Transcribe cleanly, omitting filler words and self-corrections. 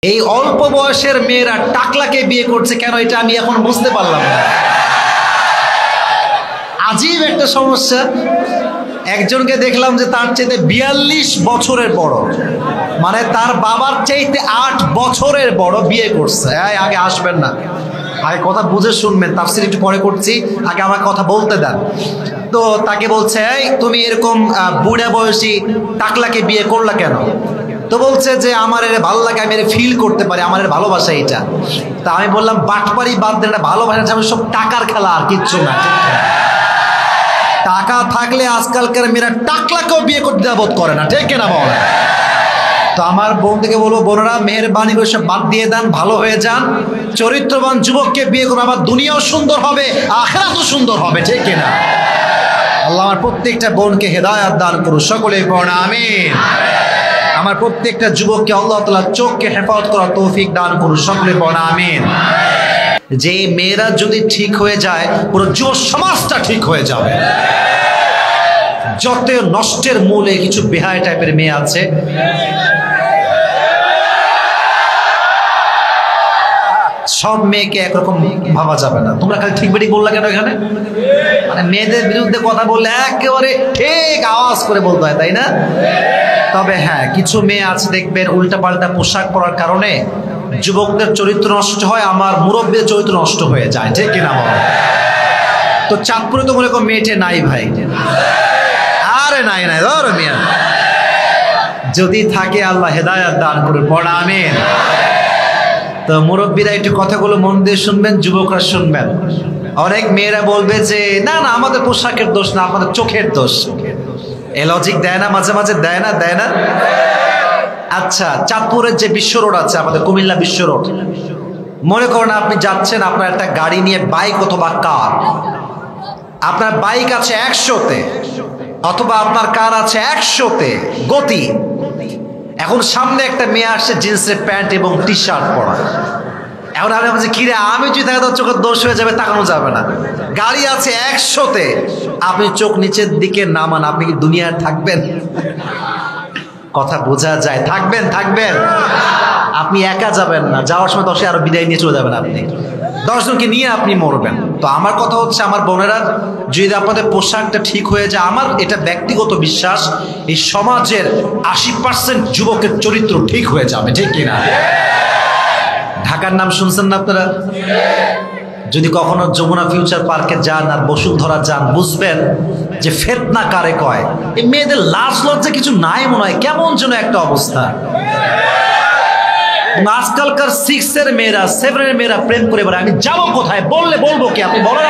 এই অল্প বয়সের মেয়েরা টাকলাকে বিয়ে করছে কেন, এটা আমি এখন বুঝতে পারলাম না। আজীব একটা সমস্যা। একজনকে দেখলাম যে তার চাইতে 42 বছরের বড়, মানে তার বাবার চাইতে 8 বছরের বড়, বিয়ে করছে। আগে আসবেন না, আগে কথা বুঝে শুনবেন, তাফসীর একটু পরে করছি, আগে আমার কথা বলতে দেন। তো তাকে বলছে, এই তুমি এরকম বুড়া বয়সী টাকলাকে বিয়ে করলা কেন? তো বলছে যে আমার এর ভালো লাগে, আমি এর ফিল করতে পারি, আমার এর ভালোবাসা এইটা। তা আমি বললাম বাটপারি বাদ দেন, ভালোবাসা সব টাকার খেলা, আর কিচ্ছু না। টাকা থাকলে আজকালকার মেয়েরা টাকলাকেও বিয়ে করতে বোধ করে না, ঠিক কিনা বল? তো আমার বোনকে বলবো, বোনেরা মেহেরবানি করে সব বাদ দিয়ে দেন, ভালো হয়ে যান, চরিত্রবান যুবককে বিয়ে করো, আমার দুনিয়াও সুন্দর হবে, আখিরাতও সুন্দর হবে, ঠিক কিনা? আল্লাহ আমার প্রত্যেকটা বোনকে হেদায়েত দান করুন, সকলেই পড়ুন আমিন। আমার প্রত্যেকটা যুবককে আল্লাহ তাআলা চোখকে হেফাজত করার তৌফিক দান করুন, সকলে পড়ুন আমিন। যে মেয়েরা যদি ঠিক হয়ে যায়, পুরো যুব সমাজটা ঠিক হয়ে যাবে। যত নষ্টের মূলে কিছু বেহায়া টাইপের মেয়ে আছে, সব মেয়েকে একরকম ভাবা যাবে না। তোমরা খালি ঠিক বেটি বললা কেন এখানে? মানে মেয়েদের বিরুদ্ধে কথা বললে একেবারে ঠিক আওয়াজ করে বলতে হয়, তাই না? তবে হ্যাঁ, কিছু মেয়ে আছে দেখবেন উল্টাপাল্টা পোশাক পরার কারণে যুবকদের চরিত্র নষ্ট হয়, আমার মুরব্বীদের চরিত্র নষ্ট হয়ে যায়, ঠিক কিনা বল? তো চাঁদপুরে তো মনে করো মেয়েটে নাই ভাই, আরে নাই নাই ধরো মিয়া, যদি থাকে আল্লাহ হেদায়েত দান করুন, পড়া আমিন। তো মুরব্বীরা একটু কথাগুলো মন দিয়ে শুনবেন, যুবকরা শুনবেন। অনেক মেয়েরা বলবে যে না না আমাদের পোশাকের দোষ না, আমাদের চোখের দোষ। এ লজিক দেয় না, মাঝে মাঝে দেয় না, দেয় না। আচ্ছা, চাঁদপুরের যে বিশ্ব রোড আছে, আমাদের কুমিল্লা বিশ্ব রোড, মনে করেন আপনি যাচ্ছেন, আপনার একটা গাড়ি নিয়ে, বাইক অথবা কার, আপনার বাইক আছে 100-তে অথবা আপনার কার আছে 100-তে গতি। এখন সামনে একটা মেয়ে আসছে জিন্সের প্যান্ট এবং টি শার্ট পরা। এখন আমি বলছি কিরে, আমি যদি থাকে তো চোখের দোষ হয়ে যাবে, তাকানো যাবে না। গাড়ি আছে 100-তে, আপনি চোখ নিচের দিকে নামান, আপনি কি দুনিয়ায় থাকবেন? কথা বোঝা যায়? থাকবেন? থাকবেন? আপনি একা যাবেন না, যাওয়ার সময় 10 আরো বিদায় নিয়ে চলে যাবেন, আপনি 10 জনকে নিয়ে আপনি মরবেন। তো আমার কথা হচ্ছে, আমার বোনেরা, যদি আপনাদের পোশাকটা ঠিক হয়ে যায়, আমার এটা ব্যক্তিগত বিশ্বাস, এই সমাজের 80% যুবকের চরিত্র ঠিক হয়ে যাবে, ঠিক কিনা? ঢাকার নাম শুনছেন না আপনারা? যদি কখনো যমুনা ফিউচার পার্কে যান আর বসুন্ধরা যান, বুঝবেন যে ফেতনা কারে কয়। এই মেয়েদের লাজ লজ্জা কিছু নাই মনে হয়, কেমন যেন একটা অবস্থা। আজকালকার 6-এর মেয়েরা, 7-এর মেয়েরা প্রেম করে বেড়ায়। আমি যাবো কোথায়? বললে বলবো কি? আপনি বলেন।